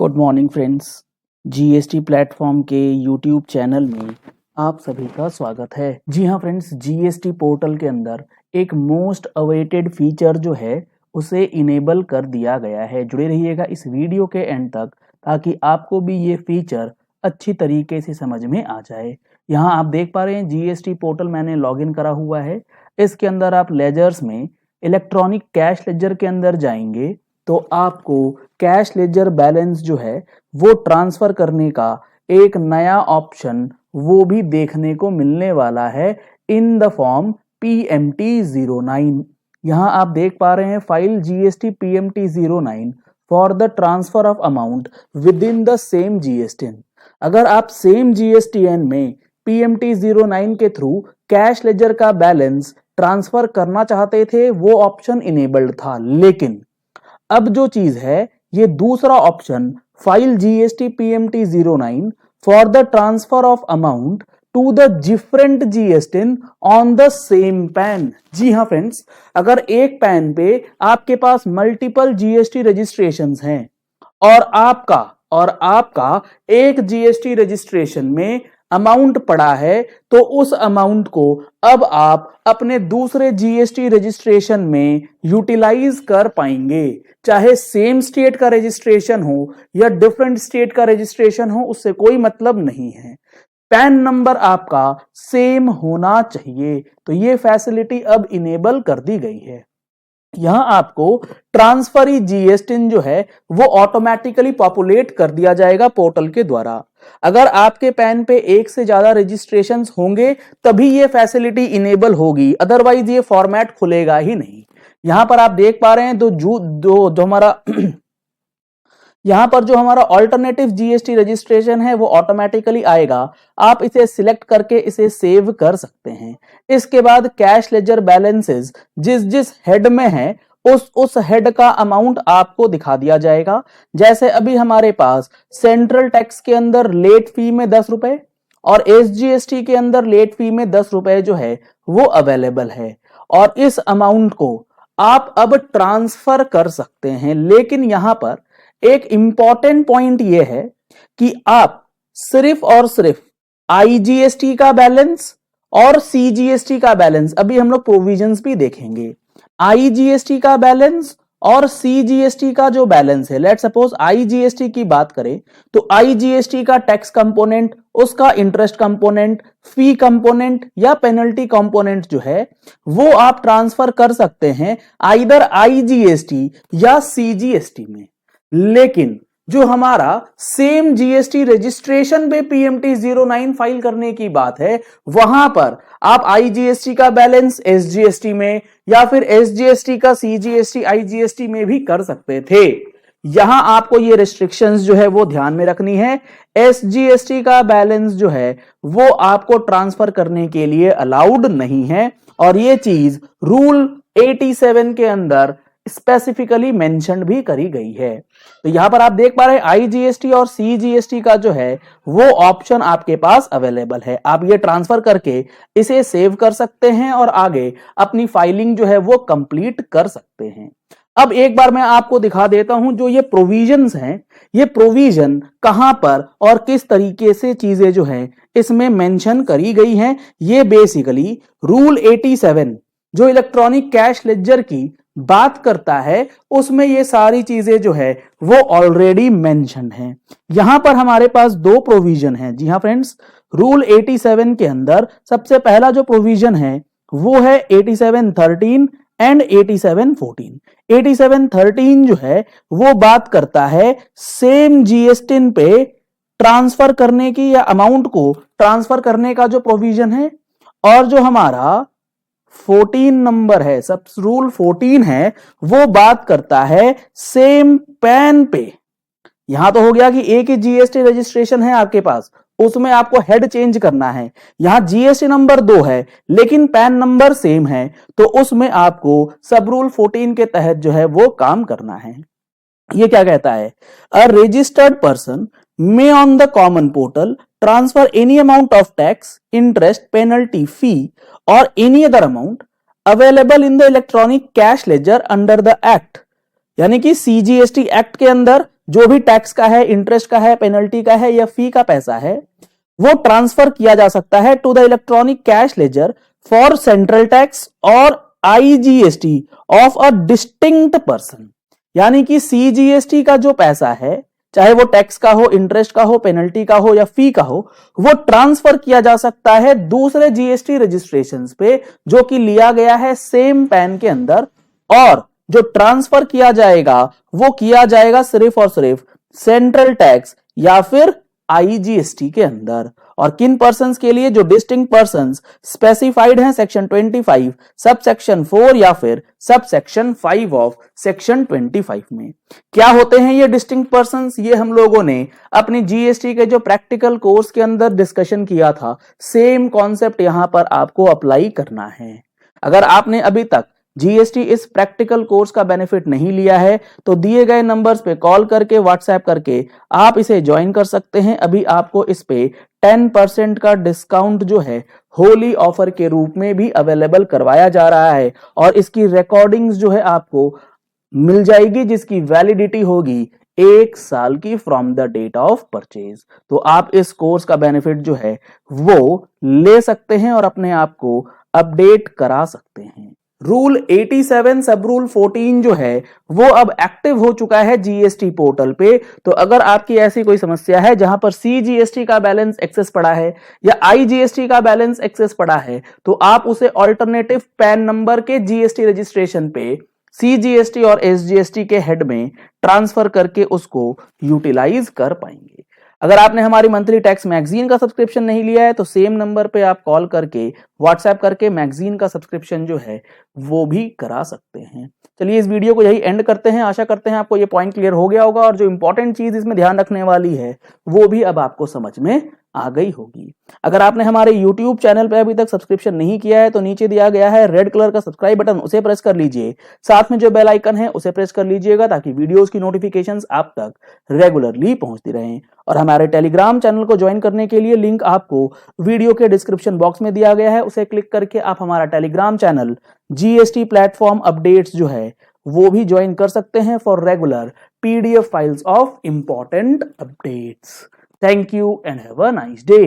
Good morning friends. GST platform के YouTube channel में आप सभी का स्वागत है। जी हाँ फ्रेंड्स, जीएसटी पोर्टल के अंदर एक मोस्ट अवेटेड फीचर जो है उसे इनेबल कर दिया गया है। जुड़े रहिएगा इस वीडियो के एंड तक ताकि आपको भी ये फीचर अच्छी तरीके से समझ में आ जाए। यहाँ आप देख पा रहे हैं जीएसटी पोर्टल मैंने लॉगिन करा हुआ है। इसके अंदर आप लेजर्स में इलेक्ट्रॉनिक कैश लेजर के अंदर जाएंगे तो आपको कैश लेजर बैलेंस जो है वो ट्रांसफर करने का एक नया ऑप्शन वो भी देखने को मिलने वाला है इन द फॉर्म PMT09। यहाँ आप देख पा रहे हैं file GST PMT09 for the transfer of amount with in the same GSTN। अगर आप सेम GSTN में PMT09 के थ्रू कैश लेजर का बैलेंस ट्रांसफर करना चाहते थे वो ऑप्शन इनेबल्ड था, लेकिन अब जो चीज है ये दूसरा option file GST PMT09 for the transfer of amount to the different GSTN on the same PAN. जी हाँ फ्रेंड्स, अगर एक पैन पे आपके पास मल्टीपल GST रजिस्ट्रेशंस हैं और आपका एक GST रजिस्ट्रेशन में अमाउंट पड़ा है तो उस अमाउंट को अब आप अपने दूसरे GST रजिस्ट्रेशन में यूटिलाइज कर पाएंगे। चाहे सेम स्टेट का रजिस्ट्रेशन हो या डिफरेंट स्टेट का रजिस्ट्रेशन हो, उससे कोई मतलब नहीं है। पैन नंबर आपका सेम होना चाहिए। तो ये फैसिलिटी अब इनेबल कर दी गई है। यहां आपको ट्रांसफरी GSTN जो है वो ऑटोमेटिकली पॉपुलेट कर दिया जाएगा पोर्टल के द्वारा। अगर आपके पैन पे एक से ज्यादा रजिस्ट्रेशंस होंगे तभी ये फैसिलिटी इनेबल होगी, अदरवाइज ये फॉर्मेट खुलेगा ही नहीं। यहां पर आप देख पा रहे हैं जो हमारा यहां पर जो हमारा ऑल्टरनेटिव GST रजिस्ट्रेशन है वो ऑटोमेटिकली आएगा। आप इसे सिलेक्ट करके इसे सेव कर सकते हैं। इसके बाद कैश लेजर बैलेंसेस जिस हेड में है उस हेड का अमाउंट आपको दिखा दिया जाएगा। जैसे अभी हमारे पास सेंट्रल टैक्स के अंदर लेट फी में 10 रुपए और SGST के अंदर लेट फी में 10 रुपए जो है वो अवेलेबल है और इस अमाउंट को आप अब ट्रांसफर कर सकते हैं। लेकिन यहां पर एक इंपॉर्टेंट पॉइंट यह है कि आप सिर्फ और सिर्फ IGST का बैलेंस और CGST का बैलेंस, अभी हम लोग प्रोविजंस भी देखेंगे, IGST का बैलेंस और CGST का जो बैलेंस है, लेट सपोज IGST की बात करें तो IGST का टैक्स कंपोनेंट, उसका इंटरेस्ट कंपोनेंट, फी कंपोनेंट या पेनल्टी कंपोनेंट जो है वो आप ट्रांसफर कर सकते हैं आइदर IGST या CGST में। लेकिन जो हमारा सेम GST रजिस्ट्रेशन पे PMT09 फाइल करने की बात है वहां पर आप IGST का बैलेंस SGST में या फिर SGST का CGST IGST में भी कर सकते थे। यहां आपको ये रिस्ट्रिक्शंस जो है वो ध्यान में रखनी है। SGST का बैलेंस जो है वो आपको ट्रांसफर करने के लिए अलाउड नहीं है और ये चीज रूल 87 के अंदर स्पेसिफिकली मेंशन भी करी गई है। तो यहां पर आप देख पा रहे हैं IGST और CGST का जो है वो ऑप्शन आपके पास अवेलेबल है। आप ये ट्रांसफर करके इसे सेव कर सकते हैं और आगे अपनी फाइलिंग जो है वो कंप्लीट कर सकते हैं। अब एक बार मैं आपको दिखा देता हूं जो ये प्रोविजंस हैं, ये प्रोविजन कहां पर और किस तरीके से चीजें जो है इसमें मेंशन करी गई हैं। ये बेसिकली रूल 87 जो इलेक्ट्रॉनिक कैश लेजर की बात करता है उसमें ये सारी चीजें जो है वो ऑलरेडी मेंशन है। यहां पर हमारे पास दो प्रोविजन है। जी हां फ्रेंड्स, रूल 87 के अंदर सबसे पहला जो प्रोविजन है वो है 8713 एंड 8714। 8713 जो है वो बात करता है सेम GSTN पे ट्रांसफर करने की या अमाउंट को ट्रांसफर करने का जो प्रोविजन है, और जो हमारा 14 नंबर है, सब रूल 14 है, वो बात करता है सेम पैन पे। यहां तो हो गया कि एक ही GST रजिस्ट्रेशन है आपके पास, उसमें आपको हेड चेंज करना है। यहां GST नंबर 2 है लेकिन पैन नंबर सेम है तो उसमें आपको सब रूल 14 के तहत जो है वो काम करना है। ये क्या कहता है, a registered person may on the common portal transfer any amount of tax, interest, penalty, fee or any other amount available in the electronic cash ledger under the act यानी कि सीजीएसटी एक्ट के अंदर जो भी tax का है, interest का है, पेनल्टी का है या फी का पैसा है, वो ट्रांसफर किया जा सकता है to the electronic cash ledger for central tax और IGST of a distinct person. यानी कि सीजीएसटी का जो पैसा है, चाहे वो टैक्स का हो, इंटरेस्ट का हो, पेनल्टी का हो या फी का हो, वो ट्रांसफर किया जा सकता है दूसरे जीएसटी रजिस्ट्रेशंस पे जो कि लिया गया है सेम पैन के अंदर, और जो ट्रांसफर किया जाएगा वो किया जाएगा सिर्फ और सिर्फ सेंट्रल टैक्स या फिर आईजीएसटी के अंदर। और किन पर्संस के लिए? जो डिस्टिंक्ट पर्संस स्पेसिफाइड हैं सेक्शन 25 सब सेक्शन 4 या फिर सब सेक्शन 5 ऑफ सेक्शन 25 में। क्या होते हैं ये डिस्टिंक्ट पर्संस? ये हम लोगों ने अपनी जीएसटी के जो प्रैक्टिकल कोर्स के अंदर डिस्कशन किया था, सेम कॉन्सेप्ट यहां पर आपको अप्लाई करना है। अगर आपने अभी तक जीएसटी इस प्रैक्टिकल कोर्स का बेनिफिट नहीं लिया है तो दिए गए नंबर्स पे कॉल करके, व्हाट्सएप करके आप इसे ज्वाइन कर सकते हैं। अभी आपको इस पे 10% का डिस्काउंट जो है होली ऑफर के रूप में भी अवेलेबल करवाया जा रहा है, और इसकी रिकॉर्डिंग्स जो है आपको मिल जाएगी जिसकी वैलिडिटी होगी 1 साल की from the date of purchase. तो आप इस कोर्स का बेनिफिट जो है वो ले सकते हैं और अपने आप को अपडेट करा सकते हैं। रूल 87 सब रूल 14 जो है वो अब एक्टिव हो चुका है जीएसटी पोर्टल पे। तो अगर आपकी ऐसी कोई समस्या है जहां पर सीजीएसटी का बैलेंस एक्सेस पड़ा है या आईजीएसटी का बैलेंस एक्सेस पड़ा है, तो आप उसे ऑल्टरनेटिव पैन नंबर के जीएसटी रजिस्ट्रेशन पे सीजीएसटी और एसजीएसटी के हेड में ट्रांसफर करके उसको यूटिलाइज कर पाएंगे। अगर आपने हमारी मंथली टैक्स मैगजीन का सब्सक्रिप्शन नहीं लिया है तो सेम नंबर पे आप कॉल करके, व्हाट्सएप करके मैगजीन का सब्सक्रिप्शन जो है वो भी करा सकते हैं। चलिए इस वीडियो को यही एंड करते हैं। आशा करते हैं आपको ये पॉइंट क्लियर हो गया होगा और जो इंपॉर्टेंट चीज इसमें ध्यान रखने वाली है वो भी अब आपको समझ में आ गई होगी। अगर आपने हमारे YouTube चैनल पे अभी तक सब्सक्रिप्शन नहीं किया है तो नीचे दिया गया है रेड कलर का सब्सक्राइब बटन, उसे प्रेस कर लीजिए। साथ में जो बेल आइकन है उसे प्रेस कर लीजिएगा ताकि वीडियोस की नोटिफिकेशंस आप तक रेगुलरली पहुंचती रहें। और हमारे टेलीग्राम चैनल को ज्वाइन करने के लिए लिंक आपको वीडियो के डिस्क्रिप्शन बॉक्स में दिया गया है, उसे क्लिक करके आप हमारा Telegram channel GST platform updates जो है वो भी ज्वाइन कर सकते हैं for regular PDF files of important updates. Thank you and have a nice day.